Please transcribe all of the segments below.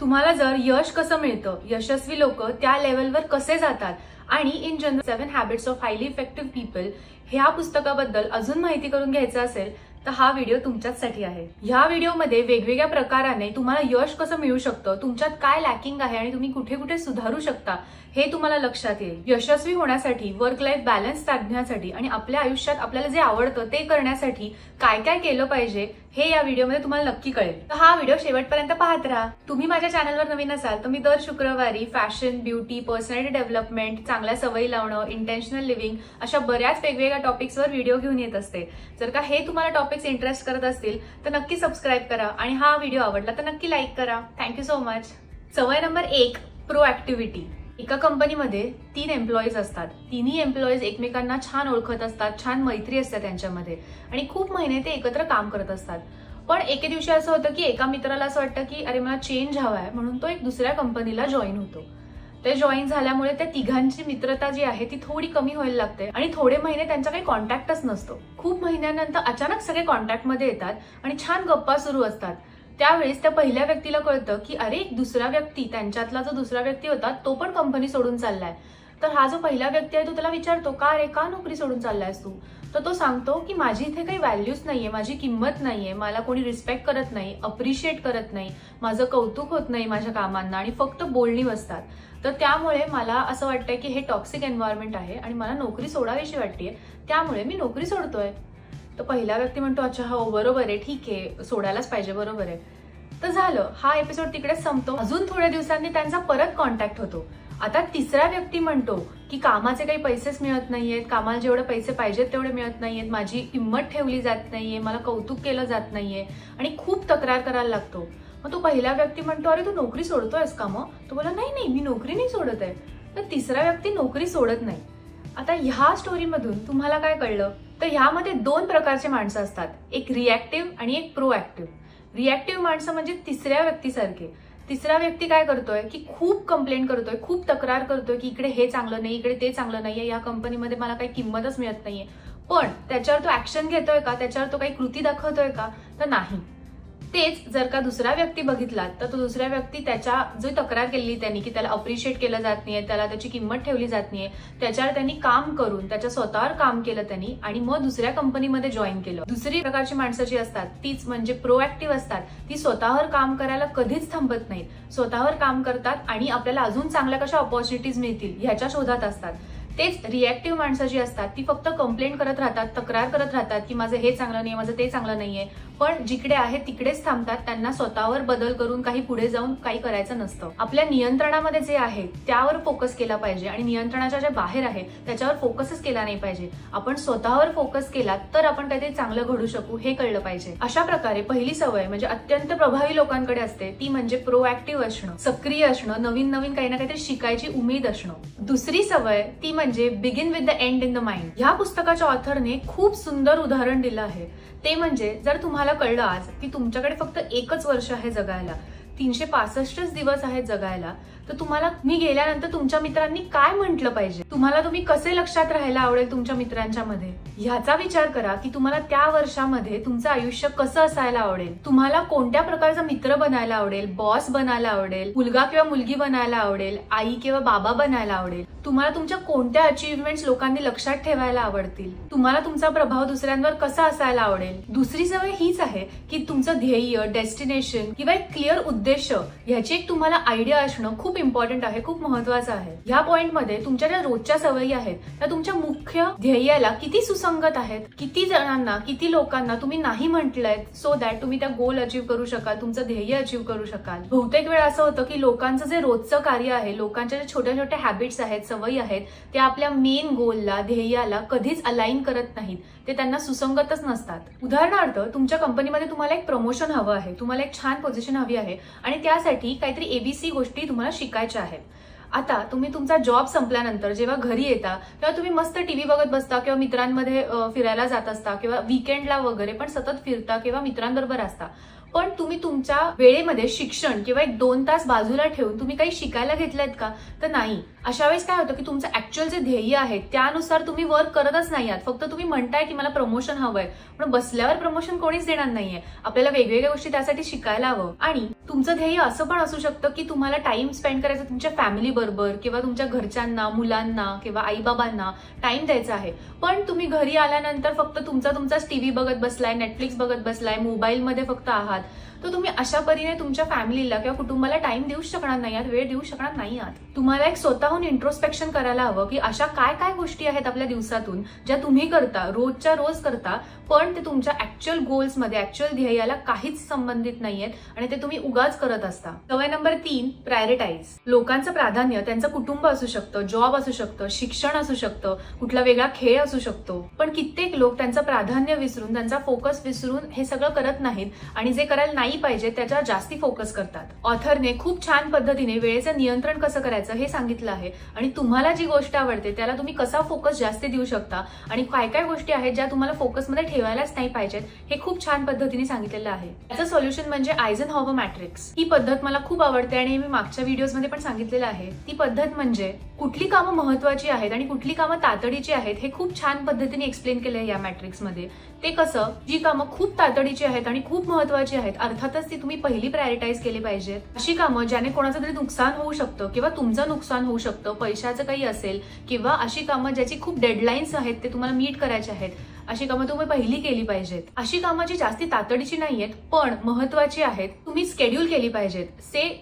तुम्हाला जर यश कसं मिळतं, यशस्वी लोक त्या लेवलवर कसे जातात आणि in general 7 habits of highly effective people ह्या पुस्तकाबद्दल अजून माहिती करून घ्यायचं असेल तर हा व्हिडिओ तुमच्यासाठी आहे। ह्या व्हिडिओमध्ये वेगवेगळ्या प्रकाराने तुम्हाला यश कसं मिळू शकतं, तुमच्यात काय लॅकिंग आहे आणि तुम्ही कुठे कुठे सुधारू शकता हे तुम्हाला लक्षात येईल। यशस्वी होण्यासाठी, वर्क लाईफ बॅलन्स साधण्यासाठी आणि आपल्या आयुष्यात आपल्याला जे आवडतं ते करण्यासाठी काय काय केलं पाहिजे हे या व्हिडिओमध्ये तुम्हाला नक्की कळेल। तर हा व्हिडिओ शेवटपर्यंत पाहत राहा। तुम्ही माझ्या चॅनलवर नवीन असाल तर मी दर शुक्रवारी फॅशन, ब्युटी, पर्सनॅलिटी डेव्हलपमेंट, चांगल्या सवयी लावणं, इंटेन्शनल लिव्हिंग अशा बऱ्याच वेगवेगळ्या टॉपिक्सवर व्हिडिओ घेऊन येत असते। जर का हे तुम्हाला टॉपिक्स इंटरेस्ट करत असतील तर नक्की सबस्क्राईब करा आणि हा व्हिडिओ आवडला तर नक्की लाईक करा। Thank you so much. सवय नंबर 1, प्रोएक्टिव्हिटी। एका कंपनीमध्ये 3 एम्प्लॉईज असतात। तिन्ही एम्प्लॉईज एकमेकांना छान ओळखत असतात, छान मैत्री असते त्यांच्यामध्ये आणि खूप महिने ते एकत्र काम करत असतात। पण एके दिवशी असं होतं की एका मित्राला असं वाटतं की अरे मला चेंज हवा आहे, म्हणून तो एक दुसऱ्या कंपनीला जॉईन होतो। ते जॉईन झाल्यामुळे त्या तिघांची मित्रता जी आहे ती थोडी कमी व्हायला लागते आणि थोडे महिने त्यांचा काही कॉन्टॅक्टच नसतो। खूप महिन्यानंतर अचानक सगळे कॉन्टॅक्टमध्ये येतात आणि छान गप्पा सुरू असतात। त्यावेळेस त्या पहिल्या व्यक्तीला कळतं की अरे दुसरा व्यक्ती, त्यांच्यातला जो दुसरा व्यक्ती होता तो पण कंपनी सोडून चाललाय। तर हा जो पहिला व्यक्ती आहे तो त्याला विचारतो का रे, का नोकरी सोडून चाललायस तू? तर तो सांगतो की माझी इथे काही व्हॅल्यूज नाहीये, माझी किंमत नाहीये, मला कोणी रिस्पेक्ट करत नाही, अप्रिशिएट करत नाही, माझं कौतुक होत नाही माझ्या कामांना आणि फक्त बोलणी बसतात। तर त्यामुळे मला असं वाटतंय की हे टॉक्सिक एन्व्हायरमेंट आहे आणि मला नोकरी सोडावीशी वाटतेय, त्यामुळे मी नोकरी सोडतोय। तर पहिला व्यक्ती म्हणतो अच्छा हो बरोबर आहे, ठीक आहे, सोडायलाच पाहिजे, बरोबर आहे। तर झालं, हा एपिसोड तिकडेच संपतो। अजून थोड्या दिवसांनी त्यांचा परत कॉन्टॅक्ट होतो। आता तिसरा व्यक्ती म्हणतो की कामाचे काही पैसेच मिळत नाहीयेत, कामाला जेवढे पैसे पाहिजेत तेवढे मिळत नाहीयेत, माझी किंमत ठेवली जात नाहीये, मला कौतुक केलं जात नाहीये आणि खूप तक्रार करायला लागतो। मग तो पहिला व्यक्ती म्हणतो अरे तू नोकरी सोडतोयस का? मग तो बोला नाही नाही मी नोकरी नाही सोडत आहे। तर तिसरा व्यक्ती नोकरी सोडत नाही। आता ह्या स्टोरीमधून तुम्हाला काय कळलं तर ह्यामध्ये 2 प्रकारचे माणसं असतात, एक रिॲक्टिव्ह आणि एक प्रोएक्टिव्ह। रिॲक्टिव्ह माणसं म्हणजे तिसऱ्या व्यक्तीसारखे। तिसरा व्यक्ती काय करतोय की खूप कंप्लेंट करतोय, खूप तक्रार करतोय की इकडे हे चांगलं नाही, इकडे ते चांगलं नाहीये, या कंपनीमध्ये मला काही किंमतच मिळत नाहीये। पण त्याच्यावर तो ऍक्शन घेतोय का, त्याच्यावर तो काही कृती दाखवतोय का? तर नाही। तेच जर का दुसरा व्यक्ती बघितला तर तो दुसऱ्या व्यक्ती त्याच्या जो तक्रार केली त्यांनी की त्याला अप्रिशिएट केलं जात नाहीये, त्याला त्याची किंमत ठेवली जात नाहीये, त्याच्यावर त्यांनी काम करून त्याच्या स्वतःवर काम केलं त्यांनी आणि मग दुसऱ्या कंपनीमध्ये जॉईन केलं। दुसरी प्रकारची माणसं जी असतात तीच म्हणजे प्रोएक्टिव्ह असतात। ती स्वतःवर काम करायला कधीच थांबत नाहीत, स्वतःवर काम करतात आणि आपल्याला अजून चांगल्या कशा ऑपॉर्च्युनिटीज मिळतील ह्याच्या शोधात असतात। तेच रिॲक्टिव्ह माणसं जी असतात ती फक्त कंप्लेंट करत राहतात, तक्रार करत राहतात की माझं हे चांगलं नाहीये, माझं ते चांगलं नाहीये, पण जिकडे आहे तिकडेच थांबतात। त्यांना स्वतःवर बदल करून काही पुढे जाऊन काही करायचं नसतं। आपल्या नियंत्रणामध्ये जे आहे त्यावर फोकस केला पाहिजे आणि नियंत्रणाच्या जे बाहेर आहे त्याच्यावर फोकसच केला नाही पाहिजे। आपण स्वतःवर फोकस केला तर आपण काहीतरी चांगलं घडू शकू हे कळलं पाहिजे। अशा प्रकारे पहिली सवय म्हणजे अत्यंत प्रभावी लोकांकडे असते ती म्हणजे प्रोएक्टिव्ह असणं, सक्रिय असणं, नवीन नवीन काही ना काहीतरी शिकायची उमेद असणं। दुसरी सवय ती म्हणजे begin with the and in the mind. ह्या पुस्तकाच्या ऑथरने खूप सुंदर उदाहरण दिलं आहे। ते म्हणजे जर तुम्हाला कळलं आज की तुमच्याकडे फक्त 1च वर्ष आहे जगायला, 365 दिवस आहेत जगायला, तर तुम्हाला मी गेल्यानंतर तुमच्या मित्रांनी काय म्हटलं पाहिजे, तुम्ही कसे लक्षात राहायला आवडेल तुमच्या मित्रांच्या मध्ये, ह्याचा विचार करा की तुम्हाला त्या वर्षामध्ये तुमचं आयुष्य कसं असायला आवडेल, तुम्हाला कोणत्या प्रकारचा मित्र बनायला आवडेल, बॉस बनायला आवडेल, मुलगा किंवा मुलगी बनायला आवडेल, आई किंवा बाबा बनायला आवडेल, तुम्हाला तुमच्या कोणत्या अचीव्हमेंट्स लोकांनी लक्षात ठेवायला आवडतील, तुम्हाला तुमचा प्रभाव दुसऱ्यांवर कसा असायला आवडेल। दुसरी सवय हीच आहे की तुमचं ध्येय, डेस्टिनेशन किंवा एक क्लिअर उद्देश ह्याची एक तुम्हाला आयडिया असणं खूप इम्पॉर्टंट आहे, खूप महत्वाचं आहे। ह्या पॉइंटमध्ये तुमच्या ज्या रोजच्या सवयी आहेत त्या तुमच्या मुख्य ध्येयाला किती सुसंगत आहेत, किती जणांना, किती लोकांना तुम्ही नाही म्हटलंय सो दॅट तुम्ही त्या गोल अचीव्ह करू शकाल, तुमचं ध्येय अचीव्ह करू शकाल। बहुतेक वेळा असं होतं की लोकांचं जे रोजचं कार्य आहे, लोकांच्या जे छोट्या छोट्या हॅबिट्स आहेत, सवयी आहेत, त्या आपल्या मेन गोलला, ध्येयाला कधीच अलाइन करत नाहीत, ते त्यांना सुसंगतच नसतात। उदाहरणार्थ तुमच्या कंपनीमध्ये तुम्हाला एक प्रमोशन हवं आहे, तुम्हाला एक छान पोझिशन हवी आहे आणि त्यासाठी काहीतरी ABC गोष्टी तुम्हाला शिकायच्या आहेत। आता तुम्ही तुमचा जॉब संपल्यानंतर जेव्हा घरी येता तेव्हा तुम्ही मस्त टीव्ही बघत बसता किंवा मित्रांमध्ये फिरायला जात असता किंवा वीकेंडला वगैरे पण सतत फिरता किंवा मित्रांबरोबर असता, पण तुम्ही तुमच्या वेळेमध्ये शिक्षण किंवा 1-2 तास बाजूला ठेवून तुम्ही काही शिकायला घेतलंयत का? तर नाही। अशा वेळेस काय होतं की तुमचं ऍक्च्युअल जे ध्येय आहे त्यानुसार तुम्ही वर्क करतच नाही आहात. फक्त तुम्ही म्हणताय की मला प्रमोशन हवंय, पण बसल्यावर प्रमोशन कोणीच देणार नाहीये. आपल्याला वेगवेगळ्या गोष्टी त्यासाठी शिकायला हवं. आणि तुमचं ध्येय असं पण असू शकतं की तुम्हाला टाइम स्पेंड करायचा तुमच्या फॅमिली बरोबर किंवा तुमच्या घरच्यांना, मुलांना किंवा आई बाबांना टाइम द्यायचा आहे. पण तुम्ही घरी आल्यानंतर फक्त तुमचाच टीव्ही बघत बसलाय, नेटफ्लिक्स बघत बसलाय, मोबाईलमध्ये फक्त आहात, तर तुम्ही अशा परीने तुमच्या फॅमिलीला किंवा कुटुंबाला टाइम देऊ शकणार नाही आहात, वेळ देऊ शकणार नाही आहात. तुम्हाला एक स्वतःहून इंट्रोस्पेक्शन करायला हवं की अशा काय काय गोष्टी आहेत आपल्या दिवसातून ज्या तुम्ही करता, रोजच्या रोज करता, पण ते तुमच्या ऍक्च्युअल गोल्समध्ये, ऍक्च्युअल ध्येयाला काहीच संबंधित नाहीयेत आणि ते तुम्ही उगाच करत असता. सवय नंबर 3, प्रायोरिटाईज. लोकांचं प्राधान्य त्यांचं कुटुंब असू शकतं, जॉब असू शकतं, शिक्षण असू शकतं, कुठला वेगळा खेळ असू शकतो. पण कित्येक लोक त्यांचं प्राधान्य विसरून, त्यांचा फोकस विसरून हे सगळं करत नाहीत आणि जे करायला नाही पाहिजे त्याच्यावर जास्ती फोकस करतात. ऑथरने खूप छान पद्धतीने वेळेचं नियंत्रण कसं करायचं हे सांगितलं आहे आणि तुम्हाला जी गोष्ट आवडते त्याला तुम्ही कसा फोकस जास्त देऊ शकता आणि काय काय गोष्टी आहेत ज्या तुम्हाला फोकसमध्ये ठेवायलाच नाही पाहिजेत हे खूप छान पद्धतीने सांगितलेलं आहे. याचं सोल्युशन म्हणजे आयझनहॉवर मॅट्रिक्स. ही पद्धत मला खूप आवडते आणि मी मागच्या व्हिडिओजमध्ये पण सांगितलेलं आहे. ती पद्धत म्हणजे कुठली कामं महत्वाची आहेत आणि कुठली कामं तातडीची आहेत हे खूप छान पद्धतीने एक्सप्लेन केलंय या मॅट्रिक्समध्ये. ते कसं, जी कामं खूप तातडीची आहेत आणि खूप महत्वाची आहेत, अर्थातच ती तुम्ही पहिली प्रायोरिटाईज केली पाहिजेत. अशी कामं ज्याने कोणाचं तरी नुकसान होऊ शकतं किंवा तुमचं नुकसान होऊ शकतं, पैशाचं काही असेल, किंवा अशी कामं ज्याची खूप डेडलाईन्स आहेत ते तुम्हाला मीट करायचे आहेत, अशी कामं तुम्ही पहिली केली पाहिजेत. अशी कामं जी जास्ती तातडीची नाहीयेत पण महत्वाची आहेत, तुम्ही स्केड्यूल केली पाहिजेत.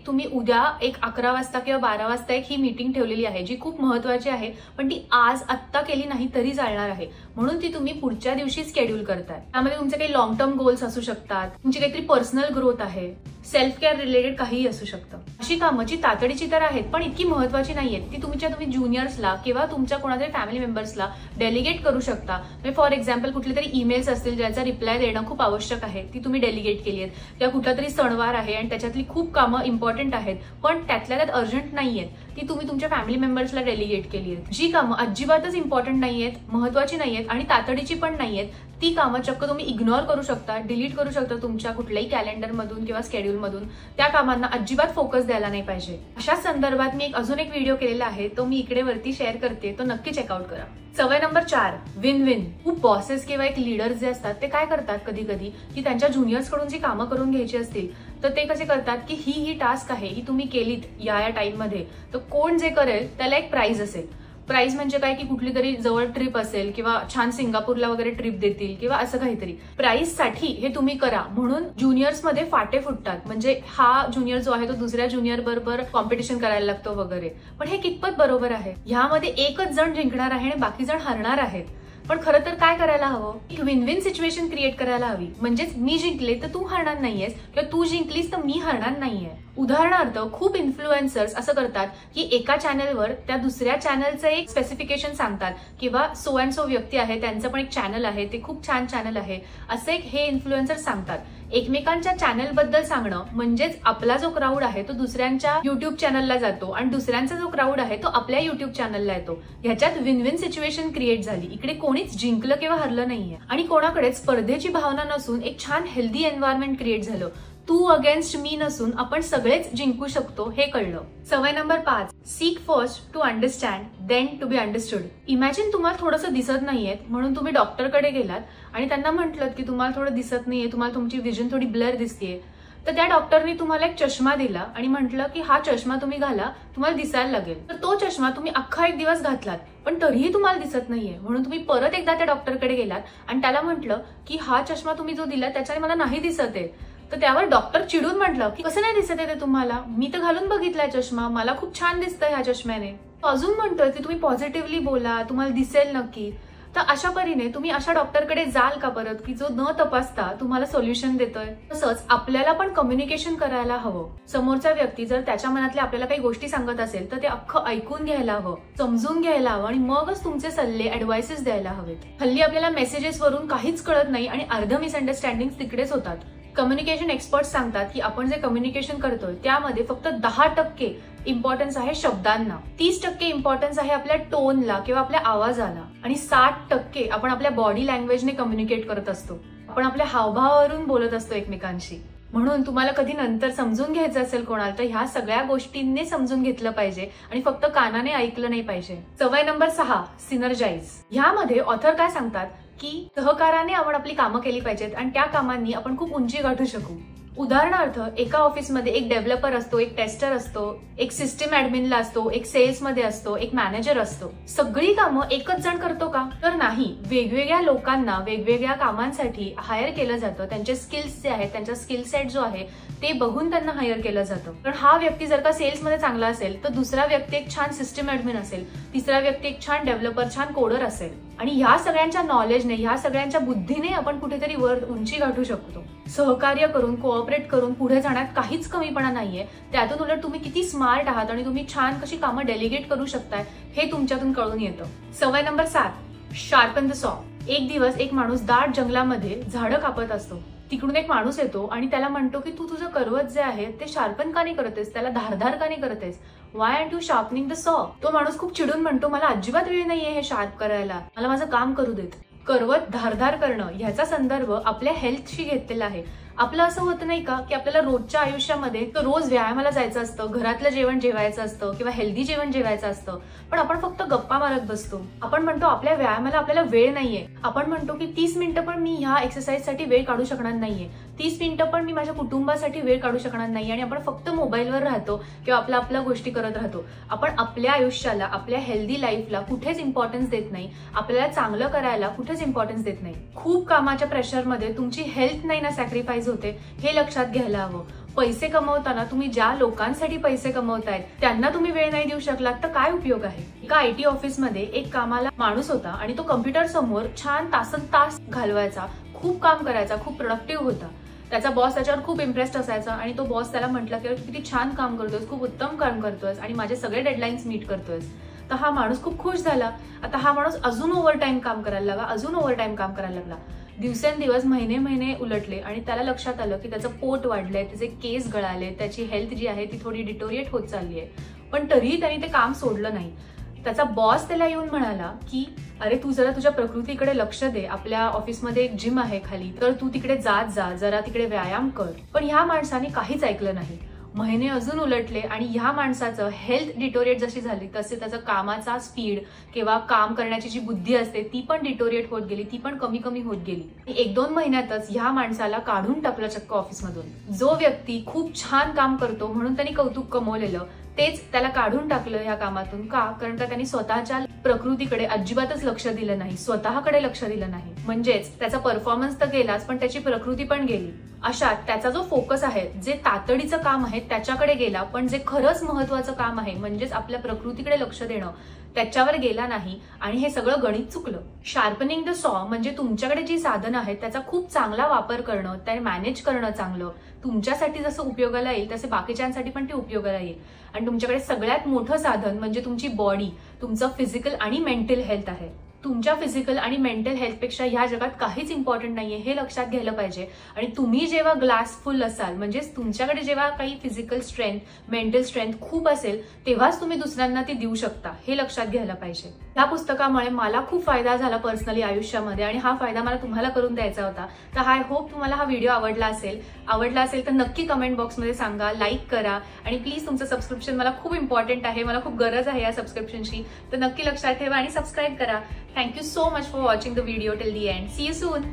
तुम्ही उद्या एक 11 वाजता किंवा 12 वाजता एक ही मीटिंग ठेवलेली आहे जी खूप महत्वाची आहे, पण ती आज आत्ता केली नाही तरी चालणार आहे, म्हणून ती तुम्ही पुढच्या दिवशी स्केड्यूल करताय. त्यामध्ये तुमचे काही लॉंग टर्म गोल्स असू शकतात, तुमची काहीतरी पर्सनल ग्रोथ आहे, सेल्फ केअर रिलेटेड काहीही असू शकतं. अशी कामं जी तातडीची तर आहेत पण इतकी महत्वाची नाहीयेत, ती तुम्ही ज्युनियर्सला किंवा तुमच्या कोणातरी फॅमिली मेंबर्सला डेलिगेट करू शकता. फॉर एक्झाम्पल कुठले तरी ईमेल्स असतील ज्याचा रिप्लाय देणं खूप आवश्यक आहे, ती तुम्ही डेलिगेट केली आहेत. किंवा कुठला तरी सणवार आहे आणि त्याच्यातली खूप कामं इम्पॉर्टंट आहेत पण त्यातल्या त्यात अर्जंट नाहीयेत, ती तुम्ही तुमच्या फॅमिली मेंबर्सला डेलिगेट केली आहेत. जी कामं अजिबातच इम्पॉर्टंट नाहीयेत, महत्वाची नाहीयेत आणि तातडीची पण नाहीयेत, ती कामं चक्क तुम्ही इग्नोर करू शकता, डिलीट करू शकता तुमच्या कुठल्याही कॅलेंडर मधून किंवा स्केड्यूल मधून. त्या कामांना अजिबात फोकस द्यायला नाही पाहिजे. अशा संदर्भात मी अजून एक व्हिडिओ केलेला आहे, तो मी इकडे वरती शेअर करते, तो नक्की चेकआउट करा. सवय नंबर 4, विन विन. खूप बॉसेस किंवा एक लीडर्स जे असतात ते काय करतात कधी कधी की त्यांच्या ज्युनियर्स कडून जी कामं करून घ्यायची असतील तर ते कसे करतात की ही टास्क आहे, ही तुम्ही केलीत या टाइम मध्ये, तर कोण जे करेल त्याला एक प्राइज असेल. प्राइस म्हणजे काय की कुठली तरी जवळ ट्रिप असेल किंवा छान सिंगापूरला वगैरे ट्रिप देतील किंवा असं काहीतरी. प्राइस साठी हे तुम्ही करा म्हणून ज्युनियर्स मध्ये फाटे फुटतात. म्हणजे हा ज्युनियर जो आहे तो दुसऱ्या ज्युनियर बरोबर कॉम्पिटिशन करायला लागतो वगैरे. पण हे कितपत बरोबर आहे? ह्यामध्ये एकच जण जिंकणार आहे आणि बाकी जण हरणार आहेत. पण खरं तर काय करायला हवं, एक विन विन सिच्युएशन क्रिएट करायला हवी. म्हणजेच मी जिंकले तर तू हरणार नाहीयेस किंवा तू जिंकलीस तर मी हरणार नाहीये. उदाहरणार्थ खूप इन्फ्लुएन्सर्स असं करतात की एका चॅनलवर त्या दुसऱ्या चॅनलचं एक स्पेसिफिकेशन सांगतात किंवा सो अँड सो व्यक्ती आहे त्यांचं पण एक चॅनल आहे, ते खूप छान चॅनल आहे, असं एक हे इन्फ्लुएन्सर सांगतात. एकमेकांच्या चॅनल बद्दल सांगणं म्हणजेच आपला जो क्राऊड आहे तो दुसऱ्यांच्या युट्यूब चॅनलला जातो आणि दुसऱ्यांचा जो क्राऊड आहे तो आपल्या युट्यूब चॅनलला येतो. ह्याच्यात विन विन सिच्युएशन क्रिएट झाली. इकडे कोणीच जिंकलं किंवा हरलं नाहीये आणि कोणाकडे स्पर्धेची भावना नसून एक छान हेल्दी एन्व्हायरमेंट क्रिएट झालं. तू अगेन्स्ट मी नसून आपण सगळेच जिंकू शकतो हे कळलं. सवय number 5, seek first to understand then to be understood. Imagine तुम्हाला थोडंसं दिसत नाहीयेत म्हणून तुम्ही डॉक्टरकडे गेलात आणि त्यांना म्हटलं की तुम्हाला थोडं दिसत नाहीये, तुम्हाला तुमची विजन थोडी ब्लर दिसतेय, तर त्या डॉक्टरने तुम्हाला एक चष्मा दिला आणि म्हटलं की हा चष्मा तुम्ही घाला, तुम्हाला दिसायला लागेल. तर तो चष्मा तुम्ही अख्खा एक दिवस घातलात पण तरीही तुम्हाला दिसत नाहीये, म्हणून तुम्ही परत एकदा त्या डॉक्टरकडे गेलात आणि त्याला म्हटलं की हा चष्मा तुम्ही जो दिला त्याच्याने मला नाही दिसत आहे. तर त्यावर डॉक्टर चिडून म्हटलं की कसं नाही दिसत आहे ते तुम्हाला, मी तर घालून बघितलाय चष्मा, मला खूप छान दिसतंय ह्या चष्म्याने. अजून म्हणतोय की तुम्ही पॉझिटिव्हली बोला, तुम्हाला दिसेल नक्की. तर अशा परीने तुम्ही अशा डॉक्टरकडे जाल का परत की जो न तपासता तुम्हाला सोल्युशन देतोय. तसंच आपल्याला पण कम्युनिकेशन करायला हवं. समोरचा व्यक्ती जर त्याच्या मनातल्या आपल्याला काही गोष्टी सांगत असेल तर ते अख्खं ऐकून घ्यायला हवं, समजून घ्यायला हवं आणि मगच तुमचे सल्ले, ऍडवाइसेस द्यायला हवेत. हल्ली आपल्याला मेसेजेस वरून काहीच कळत नाही आणि अर्ध मिसअंडरस्टँडिंग तिकडेच होतात. कम्युनिकेशन एक्सपर्ट सांगतात की आपण जे कम्युनिकेशन करतोय त्यामध्ये फक्त 10% इम्पॉर्टन्स आहे शब्दांना, 30% इम्पॉर्टन्स आहे आपल्या टोनला किंवा आपल्या आवाजाला आणि 60% आपण आपल्या बॉडी लँग्वेजने कम्युनिकेट करत असतो. आपण आपल्या हावभावावरून बोलत असतो एकमेकांशी. म्हणून तुम्हाला कधी नंतर समजून घ्यायचं असेल कोणाला तर ह्या सगळ्या गोष्टींनी समजून घेतलं पाहिजे आणि फक्त कानाने ऐकलं नाही पाहिजे. सवय नंबर 6, सिनर्जाइज. ह्यामध्ये ऑथर काय सांगतात की सहकाराने आपण आपली कामं केली पाहिजेत आणि त्या कामांनी आपण खूप उंची गाठू शकू. उदाहरणार्थ एका ऑफिसमध्ये एक डेव्हलपर असतो, एक टेस्टर असतो, एक सिस्टीम ऍडमिनला असतो, एक सेल्समध्ये असतो, एक मॅनेजर असतो. सगळी कामं एकच जण करतो का? तर नाही. वेगवेगळ्या लोकांना वेगवेगळ्या कामांसाठी हायर केलं जातं. त्यांचे स्किल्स जे आहेत, त्यांचा स्किल सेट जो आहे ते बघून त्यांना हायर केलं जातं. पण हा व्यक्ती जर का सेल्समध्ये चांगला असेल तर दुसरा व्यक्ती एक छान सिस्टीम ऍडमिन असेल, तिसरा व्यक्ती एक छान डेव्हलपर, छान कोडर असेल. आणि ह्या सगळ्यांच्या नॉलेजने, ह्या सगळ्यांच्या बुद्धीने आपण कुठेतरी वर उंची गाठू शकतो. सहकार्य करून, कोऑपरेट करून पुढे जाण्यात काहीच कमीपणा नाहीये. त्यातून उलट तुम्ही किती स्मार्ट आहात आणि तुम्ही छान कशी कामं डेलिगेट करू शकताय हे तुमच्यातून कळून येतं. सवय नंबर 7, शार्पन द सॉ. एक दिवस एक माणूस दाट जंगलामध्ये झाडं कापत असतो. तिकडून एक माणूस येतो आणि त्याला म्हणतो की तू तुझं करवत जे आहे ते शार्पन का नाही करतेस, त्याला धारधार का नाही करतेस, why are you sharpening the saw. तो माणूस खूप चिडून म्हणतो मला अजिबात वेळ नाहीये हे शार्प करायला, मला माझं काम करू देत. करवत धारधार करणं ह्याचा संदर्भ आपल्या हेल्थशी घेतलेला आहे. आपलं असं होतं नाही का की आपल्याला रोजच्या आयुष्यामध्ये रोज व्यायामाला जायचं असतं, घरातलं जेवण जेवायचं असतं किंवा हेल्दी जेवण जेवायचं असतं, पण आपण फक्त गप्पा मारत बसतो. आपण म्हणतो आपल्या व्यायामाला आपल्याला वेळ नाहीये. आपण म्हणतो की 30 मिनिटं पण मी ह्या एक्सरसाइजसाठी वेळ काढू शकणार नाहीये, 30 मिनिटं पण मी माझ्या कुटुंबासाठी वेळ काढू शकणार नाही आणि आपण फक्त मोबाईलवर राहतो किंवा आपल्या गोष्टी करत राहतो. आपण आपल्या आयुष्याला, आपल्या हेल्दी लाईफला कुठेच इम्पॉर्टन्स देत नाही. आपल्याला चांगलं करायला कुठेच इम्पॉर्टन्स देत नाही. खूप कामाच्या प्रेशरमध्ये तुमची हेल्थ नाही ना सॅक्रिफाईस होते हे लक्षात घ्यायला हवं. पैसे कमवताना तुम्ही ज्या लोकांसाठी पैसे कमवतायत त्यांना तुम्ही वेळ नाही देऊ शकलात तर काय उपयोग आहे. एका IT ऑफिसमध्ये एक कामाला माणूस होता आणि तो कम्प्युटर समोर छान तासनतास घालवायचा, खूप काम करायचा, खूप प्रोडक्टिव्ह होता. त्याचा बॉस त्याच्यावर खूप इम्प्रेस्ड असायचा आणि तो बॉस त्याला म्हटला की किती छान काम करतोयस, खूप उत्तम काम करतोयस आणि माझे सगळे डेडलाईन्स मीट करतोयस. तर हा माणूस खूप खुश झाला. आता हा माणूस अजून ओव्हरटाईम काम करायला लागला, अजून ओव्हरटाईम काम करायला लागला. दिवसेंदिवस, महिने उलटले आणि त्याला लक्षात आलं की त्याचं पोट वाढलंय, त्याचे केस गळाले, त्याची हेल्थ जी आहे ती थोडी डिटोरिएट होत चालली आहे. पण तरीही त्याने ते काम सोडलं नाही. त्याचा बॉस त्याला येऊन म्हणाला की अरे तू जरा तुझ्या प्रकृतीकडे लक्ष दे, आपल्या ऑफिसमध्ये एक जिम आहे खाली, तर तू तिकडे जात जा, जरा तिकडे व्यायाम कर. पण ह्या माणसाने काहीच ऐकलं नाही. महिने अजून उलटले आणि ह्या माणसाचं हेल्थ डिटोरिएट जशी झाली तसे त्याचं कामाचा स्पीड किंवा काम करण्याची जी बुद्धी असते ती पण डिटोरिएट होत गेली, ती पण कमी होत गेली. 1-2 महिन्यातच ह्या माणसाला काढून टाकलं चक्क ऑफिसमधून. जो व्यक्ती खूप छान काम करतो म्हणून त्यांनी कौतुक कमवलेलं तेच त्याला काढून टाकलं ह्या कामातून. का? कारण का त्यांनी स्वतःच्या प्रकृतीकडे अजिबातच लक्ष दिलं नाही, स्वतःकडे लक्ष दिलं नाही. म्हणजेच त्याचा परफॉर्मन्स तर गेलाच पण त्याची प्रकृती पण गेली. अशात त्याचा जो फोकस आहे, जे तातडीचं काम आहे त्याच्याकडे गेला, पण जे खरंच महत्वाचं काम आहे म्हणजेच आपल्या प्रकृतीकडे लक्ष देणं त्याच्यावर गेला नाही आणि हे सगळं गणित चुकलं. शार्पनिंग द सॉ म्हणजे तुमच्याकडे जी साधनं आहेत त्याचा खूप चांगला वापर करणं, त्या मॅनेज करणं चांगलं. तुमच्यासाठी जसं उपयोगाला येईल तसे बाकीच्यांसाठी पण ते उपयोगाला येईल. आणि तुमच्याकडे सगळ्यात मोठं साधन म्हणजे तुमची बॉडी, तुमचं फिजिकल आणि मेंटल हेल्थ आहे. तुमच्या फिजिकल आणि मेंटल हेल्थपेक्षा ह्या जगात काहीच इम्पॉर्टंट नाहीये हे लक्षात घ्यायला पाहिजे. आणि तुम्ही जेव्हा ग्लास फुल असाल, म्हणजेच तुमच्याकडे जेव्हा काही फिजिकल स्ट्रेंथ, मेंटल स्ट्रेंथ खूप असेल तेव्हाच तुम्ही दुसऱ्यांना ती देऊ शकता हे लक्षात घ्यायला पाहिजे. या पुस्तकामुळे मला खूप फायदा झाला पर्सनली आयुष्यामध्ये आणि हा फायदा मला तुम्हाला करून द्यायचा होता. तर आय होप तुम्हाला हा व्हिडिओ आवडला असेल तर नक्की कमेंट बॉक्समध्ये सांगा, लाईक करा आणि प्लीज तुमचं सबस्क्रिप्शन मला खूप इम्पॉर्टंट आहे, मला खूप गरज आहे या सबस्क्रिप्शनची. तर नक्की लक्षात ठेवा आणि सबस्क्राईब करा. Thank you so much for watching the video till the end. See you soon.